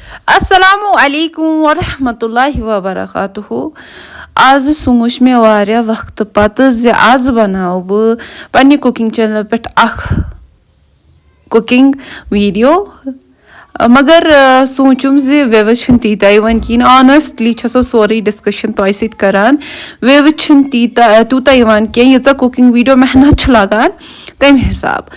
Assalamu alaikum wa rahmatullahi wa barakatuhu. आज सोच मे वारिया वक्त पत ज आज बनाओ बह पन्ने कुकिंग चैनल पे कुकिंग वीडियो मगर सोचुम ज व्यव तीता यवान कहीं ऑनेस्टली सोरे डिस्कशन तोह सत करान व्यव तूता यवान कह यीचा कुकिंग वीडियो मेहनत लगान तम हिसाब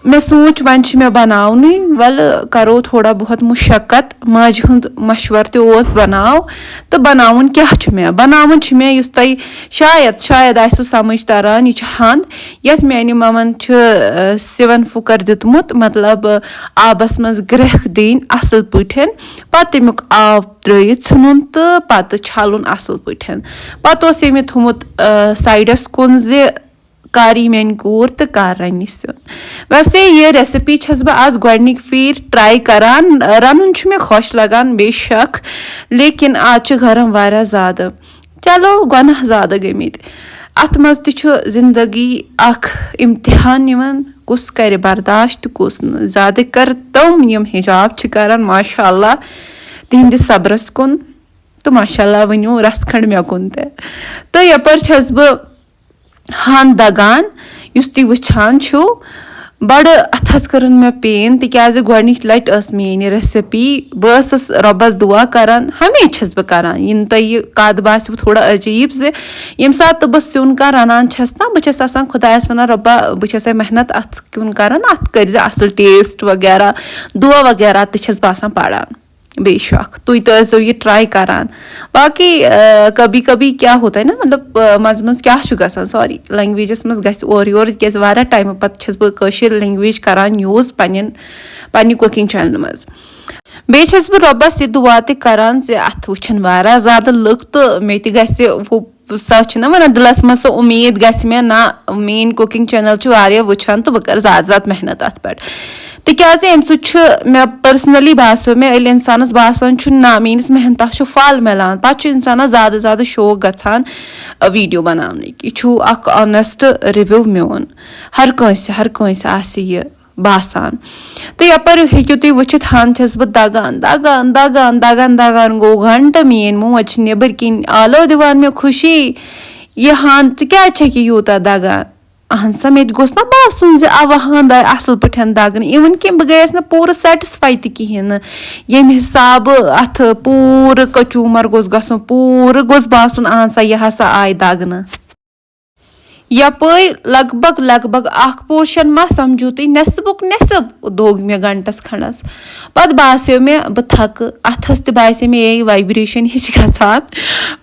मे सोच वन मे बनावन वल करो थोड़ा बहुत मुशक्कत माज हुंद मशवर तोस बनाव तो बनावन क्या मे बनावन मे युस तय शायद आसो समझ तरन यह हंद यथ मेनी ममन सिवन फुकर दितमुत मतलब आबस मज ग्रह दिन असल पठन पत तमुक आब त्रित नुन तो पत छलुन असल पठन पत ये थोमुत साइडस कुन ज कारी मेन कोर तो कर रन सुन वैसे ये रेसिपी छस बह आज गोडनिक फिर ट्राई करान रनुन मे खुश लगान बेशक लेकिन आज गरम वारिया ज्यादा चलो गुनाह ज्यादा गमित अत मज जिंदगी अख इम्तिहान निवन कुस कर बर्दाश्त कुस न ज्यादा कर तम यम हिजाब करान माशाअल्लाह तिहंदिस सब्रस कुन तो माशाअल्लाह वनो रस खंड मे कुन तो यपर छस बह हान दगान युस तुम वुचान बड़ अथस करन मे पेन तिकाज गोडनिक लट मेन रेसिपी बस रबस दुआ करान हमेशा बह करान इन तुह कद बासो थोड़ा अजीब ज यम सात बह सुन का रनान छस ना बस आसान खुदायस वनान रब्बा बस मेहनत अत कुन करान अत कर असल टेस्ट वगैरह दुआ वगैरह तस बह पढ़ान बेशक तुई तो ये ट्राई करान बाकी कभी कभी क्या होता है ना मतलब मज मज क्या गसान सॉरी लैंग्वेजस मज गौर योर क्या वारिया टाइम पत बह लैंग्वेज करान यूज पन्ने कुकिंग चैनल मज बे बह रब्बस ये दुआ करान ज अत वुचन वारिया ज्यादा लुक तो मे वो सच ना वन दिलस मज उम्मीद गे ना मेन कुकिंग चैनल वारिया वुचान तो बह कर ज्यादा मेहनत अत पे तिकाज अम मे पर्सनली बासो मे इंसानस बासान ना मेनिस मेहनत फल मिलान पे इंसान ज्यादा शौक गसान वीडियो बनाने यह ऑनेस्ट रिव्यू मोन हर कंस यह बासान तो यपर हेक्यू तुम वुचित हन छस बह दगान गो घंट मेन मोज नबर किन आलो दिवान मे खुशी यह हन क्या यूता दगान अहन सा मे गोस ना बासन ज अव हंद असल पे दगन इवन कि बह गयस ना पूरा सेटिस्फाई कहें यम हिसाब अथ पूर कचूमर गोस गसन पूर गोस बासन अहन सा यह हसा आय दगन यपर लगभग अख पोर्शन मा समझो तुम नेसबुक दोग मे घंटस खंडस पत बासो मे बह थक अथस ते मे वाइब्रेशन हिच गसान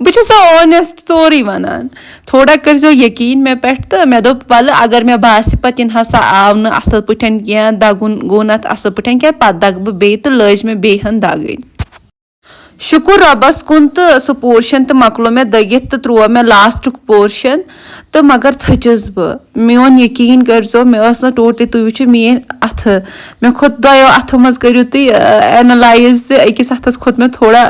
बस ऑनेस्ट सोरी वनान थोड़ा करो यकीन मे पे तो मे दोप वल अगर मे बास पत इन हसा आव न असल पे कह दगुन गो नत असल पे क्या पत दग बह बे तो लज मे बेहन दगन शुक्र रबस कुन तो सह पोर्शन तो मकलो मे दगित तो त्रो मे लास्ट पोर्शन तो मगर थचस बह मोन यकीन करो मे ना टोटली तुम वो मेन अथ मे खोत दो अथो मज करो तुम एनालाइज अकिस अथस खोत मे थोड़ा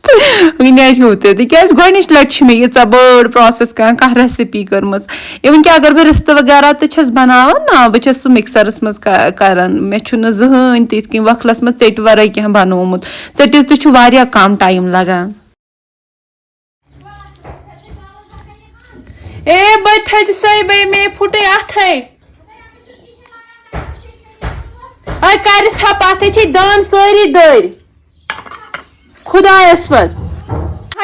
नू तिकाज गोडनिच लट मे यीचा बड़ प्रोसेस कह रेसिपी कर्म इवन कि अगर बह रिश्त वगैरह तो बनावान ना बह सह मिक्सरस मज करान मे जहन तिथ कन वखलस मज चट वर कह बनोमुत चटिस तो वारिया कम टाइम लगान ए बथ बे मे फुट अथ कर छप अथ दान सारी दर खुदायस पत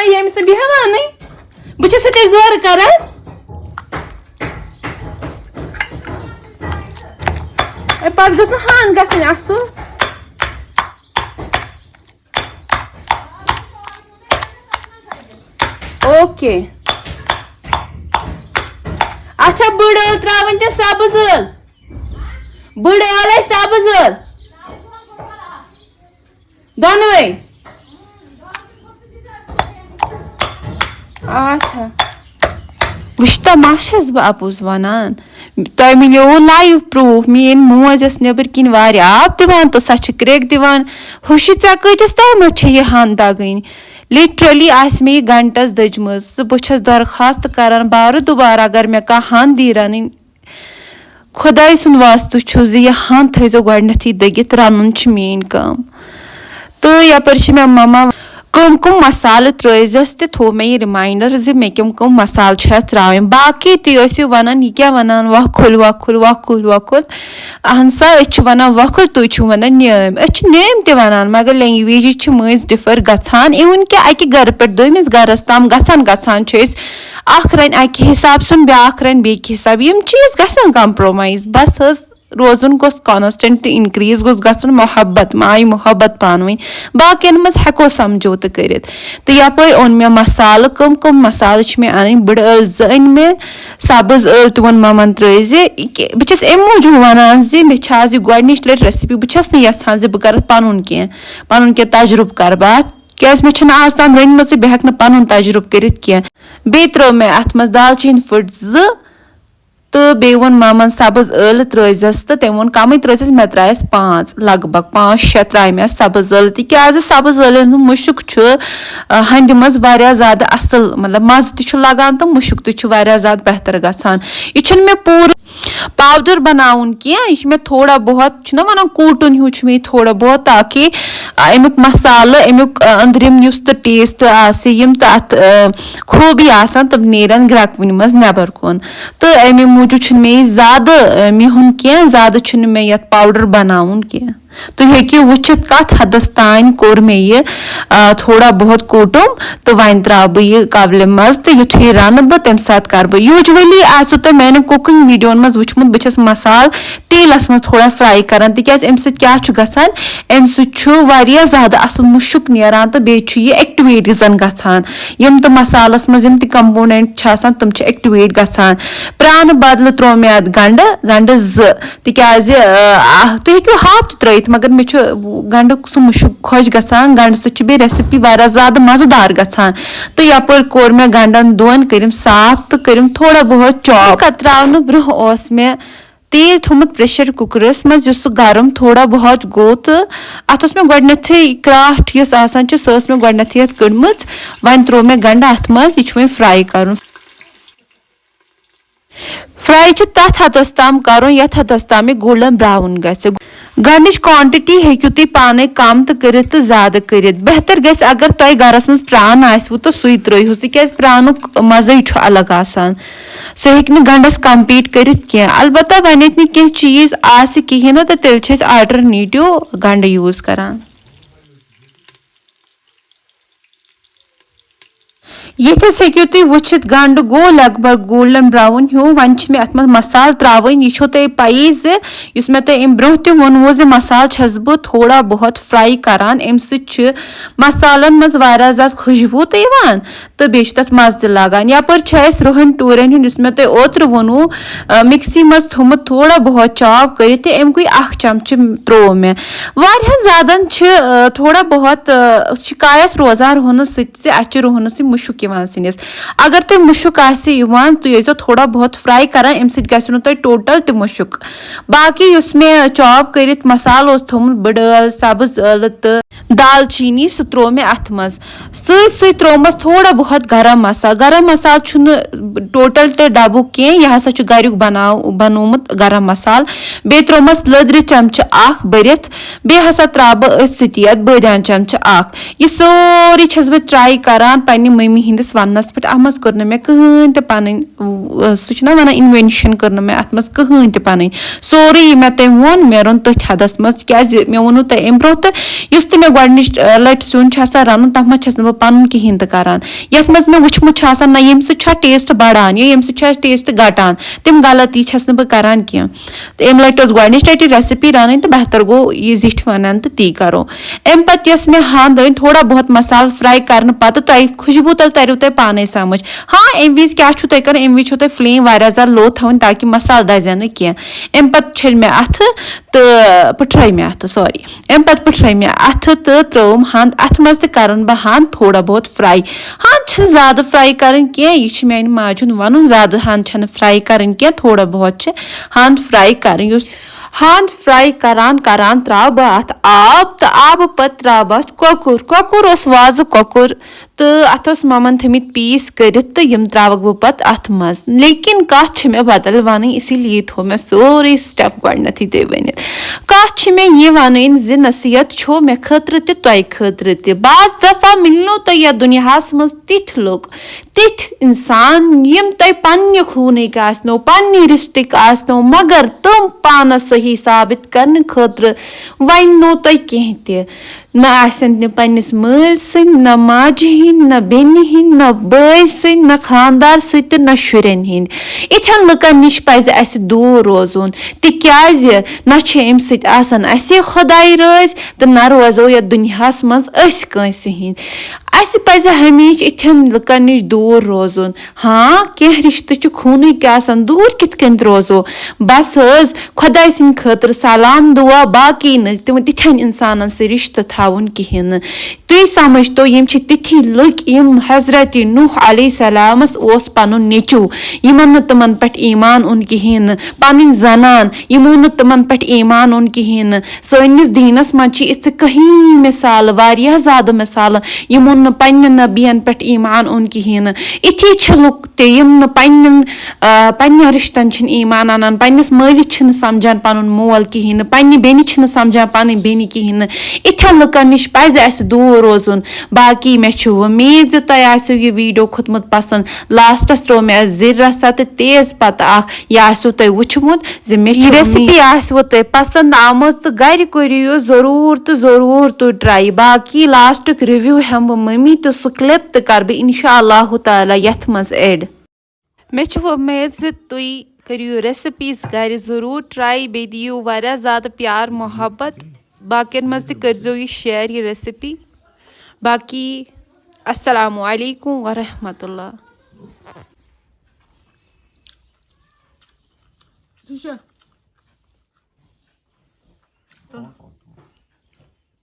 यम से बेहवान बह जोर कर पत गस हन गसन असल ओके अच्छा बड़ त्रावन ते सब्ज बड़ आल सब्ज दोनवे अच्छा वुच तमाशस बह अपोज वनान तुह मिलो लाइव प्रूफ मेन मोज नबर किन वारिया आब दिवान तो सह क्रेक दिवान हुश ऐ कटिस टाइम यह हन दगन लिटरली आस मे घंटस दजम बह दरखास्त करान बार दुबार अगर मे कह हन दी रन खुदाय सुन वास्तु यह हन थो गोडनथी दगित रनुन मेन काम तो यपर मे ममा कम कम मसाल त्रैजस ते थो मे ये रिमाइंडर जे मे कम मसाल त्रा बाकी तुम वन यह क्या वन वखुल वखुल वखुल वखुल अहन सा वन वखुल तुम वन नेम नेम ते वन मगर लैंग्वेज मज डिफर गसान इवन कि अकि गर पे दोमिस गरस ताम गसान गसान रन अकि हिसाब सुन ब्याख रन बे हिसाब यम चीज गसान कंप्रोमाइज बस रोजन गोस कॉन्स्टेंट इनक्रीज गोस गसन मोहब्बत माय मोहब्बत पानवी बाकियन मज हेको समझौत करित तो यपर ओन मे मसाल कम मसाल मे अन बड़ ٲl ज अन मे सब्ज ٲl तुवन ममन त्रज बस अम मूजूब वन जे मे आज यह गोडनिच लट रेसिपी बस यहां जे बह कर पनुन कह तजुर्ब कर बात क्या मे आज ताम रन बह हेक पनुन तजुर्ब कर बे त्रो मे अत मज दालचीन फुट ज तो बे वोन ममन सब्ज ٲl त्रैजस तो तम वोन कम त्रैजस मे त्रायस 5 लगभग 5-6 त्राय मे सब्ज ٲl तिज सब्ज ٲl मुशुक हंद मज वारिया ज्यादा असल मतलब मज तु लगान तो मुशुक तु वारिया ज्यादा बेहतर गसान यह मे पूर पाउडर बनाउन यह मे थोड़ा बहुत वन कूटन हूँ मे थोड़ा बहुत ताकि अमुक मसाल अमुक अंदरिम तो टेस्ट आम तो अत खूबी आसान तब नेरन ग्रकवन मज नबर कुन तो अमे मूजूब मे ज्यादा मिहुन ज्यादा मे ये पाउडर बनाउन तुम हेकियो वुचित कत हदस तान कोर मे ये थोड़ा बहुत कूटुम तो वन त्रा बह यह काबिल मज तो युथु रन बह तम सात कर बह यूजुअली आसो तो मैंने कुकिंग वीडियो मज वुचमुत बस मसाल तेलस मज थोड़ा फ्राई करान तिज अम क्या गसान अम सह ज्यादा असल मुशुक नेरान तो बे एक्टिवेट जन गसान यम तो मसालस मज यम कंपोनेंट तम एक्टिवेट गसान प्रान बदल त्रो मे अत गंड ज तिज तुम हेकियो हाफ त्रित मगर मे गंड सह मुशुक खुश गसान गंड सह रेसिपी वारिया ज्यादा मजेदार गसान तो यपर कोर मे गंडन दोन करिम साफ तो करिम थोड़ा बहुत चॉप त्रावन ब्रोह मे तेल थोमुत प्रेशर कुकरस मज गरम थोड़ा बहुत गो तो अत मे गोडनथे क्राठ यस आसान सह मे गोडनथे अत कड़मच वन त्रो मे गंड अत मज यह वो फ्राई कर फ्राई तथ हदस ताम कर यथ हदस ताम गोल्डन ब्राउन गि गंडच क्वांटिटी हेक्यू तुम पाने कम तो कर ज्यादा कर बेहतर गस अगर तुम गरस मज प्रान आसवु तो सुई त्रो क्या प्रानुक मजे अलग आसान सह हेक गंडस कम्पीट कर अलबत्ता वन कह चीज कहें ना तो तेल आल्टरनेटिव गंड यूज करान यथस हेक्यू तुम वुचित गंड गो लगभग गोल्डन ब्राउन हूँ वन मे अत मसाल त्रावन यह तुम पई जिस मे तुम ब्रोह तह वोनवो मसाल छस बह थोड़ा बहुत फ्राई करान अम ससालन मज वारिया ज्यादा खुशबू तो बे तथ मज त लगान यपर रोहन टूरन हूँ मे तुम ओत्र वोनू मिक्सी मज थोमुत थोड़ा बहुत चॉप कर अमुक 1 चमच त्रो मे वारिया ज्यादा थोड़ा बहुत शिकायत रोजान रोहनस सह रोहनस मुशुक सिनिस अगर तुम मुशुक तुम यो थोड़ा बहुत फ्राई करान अम सो तुम टोटल तो मुशुक बाकी मे चॉप कर मसाल थोमुत बड़ ٲl सब्ज ٲl तो दालचीनी सह त्रो मे अत मज त्रोमस थोड़ा बहुत गरम मसाल टोटल तो डबुक कह यह हसा गरुक बनोमुत गरम मसाल बे त्रोमस लदर चमच 1 भरित बे हसा त्रा बह अत बदान चमच 1 यह सोरी छस बह ट्राई करान पन्ने मम्मी हिंदस वनस पे अत मज कर मे कहें ते पन सह वन इन्वेंशन कर मे अत मज कहें ते पन सोरी मे तम वोन मे रोन तथ हदस मज क्या मे वोनू तुम अम ब्रोह तो मे गोडनिच लट सुन रन तथ मज बह पन कहें करान यथ मज मे वुचमुत ना यम सह टेस्ट बढ़ान या यम सह टेस्ट घटान तम गलती छस बह करान कह तो अम लट गोडनिच लट रेसिपी रन तो बेहतर गो यह जिठ वन तो ती करो अम पे मे हंद अन थोड़ा बहुत मसाल फ्राई कर पत तुम खुशबू तल तरव तुम पाने समझ हाँ अम विज क्या तुम कर अम विज तुम फ्लेम वारिया ज्यादा लो थवन ताकि मसाल दजे न कह अम पे छल मे अथ तो पठर मे अथ सॉरी अम पे पठर मे अथ तो त्रुम हंद अथ मज कर बह हंद थोड़ा बहुत फ्राई हंद ज्यादा फ्राई कर यह मान माजुन वन ज्यादा हंद फ्राई कर थोड़ा बहुत हंद फ्राई कर हंद फ्राई करान त्रा बह अत आब तो आब पे त्रा बह KoKur वाज KoKur تہٕ اَتھ اوس مَمَن تھٲمٕتۍ پیٖس کٔرِتھ تہٕ یِم ترٛاوَکھ بہٕ پَتہٕ اَتھ منٛز لیکِن کَتھ چھِ مےٚ بدل وَنٕنۍ اسی لیے تھوٚو مےٚ سورُے سِٹٮ۪پ گۄڈنٮ۪تھٕے تۄہہِ ؤنِتھ کَتھ چھِ مےٚ یہِ وَنٕنۍ زِ نصیحت چھُ مےٚ خٲطرٕ تہِ تۄہہِ خٲطرٕ تہِ بعض دَفعہ مِلنو تۄہہِ یَتھ دُنیاہَس منٛز تِتھۍ لُکھ تِتھۍ اِنسان یِم تۄہہِ پنٛنہِ خوٗنٕکۍ آسنو پنٛنہِ رِشتٕکۍ آسنو مگر تِم پانَس صحیح ثابت کرنہٕ خٲطرٕ وَنہِ نو تۄہہِ کینٛہہ تہِ نہ آسن تِم پنٛنِس مٲلۍ سٕنٛدۍ نہ ماجہِ ہِنٛدۍ نہ بیٚنہِ ہِنٛدۍ نہ بٲے سٕنٛدۍ نہ خاندار سۭتۍ تہٕ نہ شُرٮ۪ن ہِنٛدۍ یِتھٮ۪ن لُکَن نِش پَزِ اَسہِ دوٗر روزُن تِکیٛازِ نہ چھِ اَمہِ سۭتۍ آسان اَسے خۄداے رٲضۍ تہٕ نہ روزو یَتھ دُنیاہَس منٛز أسۍ کٲنٛسہِ ہِنٛدۍ اَسہِ پَزِ ہمیشہِ یِتھٮ۪ن لُکَن نِش دوٗر روزُن ہاں کینٛہہ رِشتہٕ چھِ خوٗنٕکۍ آسان دوٗر کِتھ کٔنۍ روزو بَس حظ خۄداے سٕنٛدِ خٲطرٕ سلام دُعا باقٕے نہٕ تِم تِتھٮ۪ن اِنسانَن سۭتۍ رِشتہٕ تھاوُن کِہیٖنۍ نہٕ تُہۍ سَمجھتو یِم چھِ تِتھی لُکھ یِم حضرتِ نوح علیہ سلامَس اوس پَنُن نیٚچوٗ یِمَن نہٕ تِمَن پٮ۪ٹھ ایٖمان اوٚن کِہیٖنۍ نہٕ پَنٕنۍ زنان یِمو نہٕ تِمَن پٮ۪ٹھ ایٖمان اوٚن کِہیٖنۍ نہٕ سٲنِس دیٖنَس منٛز چھِ یِژھٕ کٔہیٖنۍ مِثالہٕ واریاہ زیادٕ مِثالہٕ یِمو نہٕ پنٛنٮ۪ن نبیَن پٮ۪ٹھ ایٖمان اوٚن کِہیٖنۍ نہٕ یِتھی چھِ لُکھ تہِ یِم نہٕ پنٛنٮ۪ن رِشتَن چھِنہٕ ایٖمان اَنان پنٛنِس مٲلِس چھِنہٕ سَمجھان پَنُن مول کِہیٖنۍ نہٕ پنٛنہِ بیٚنہِ چھِنہٕ سَمجھان پَنٕنۍ بیٚنہِ کِہیٖنۍ نہٕ یِتھٮ۪ن لُکَن نِش پَزِ اَسہِ دوٗر روزُن باقٕے مےٚ چھُ وُمید زِ تۄہہِ آسیو یہِ ویٖڈیو کھوٚتمُت پَسنٛد لاسٹَس ترٛوو مےٚ اَتھ زِر رَژھا تہٕ تیز پَتہٕ اَکھ یہِ آسیو تۄہہِ وٕچھمُت زِ مےٚ چھِ ریسِپی آسِوٕ تۄہہِ پَسنٛد آمٕژ تہٕ گَرِ کٔرِو یہِ ضروٗر تہٕ ضروٗر تُہۍ ٹرٛاے باقٕے لاسٹُک رِوِو ہٮ۪مہٕ بہٕ مٔمی تہٕ سُہ کِلِپ تہٕ کَرٕ بہٕ اِنشاء اللہُ تعالیٰ یَتھ منٛز ایڈ مےٚ چھُ وُمید زِ تُہۍ کٔرِو یہِ ریسِپیٖز گَرِ ضروٗر ٹرٛاے بیٚیہِ دِیِو واریاہ زیادٕ پیار محبت باقٕیَن منٛز تہِ کٔرۍزیو یہِ شِیَر یہِ ریسِپی باقٕے اَسَلامُ علیکُم وَرحمتہ اللہ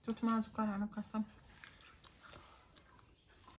تیُتھ مازٕ کَران قسم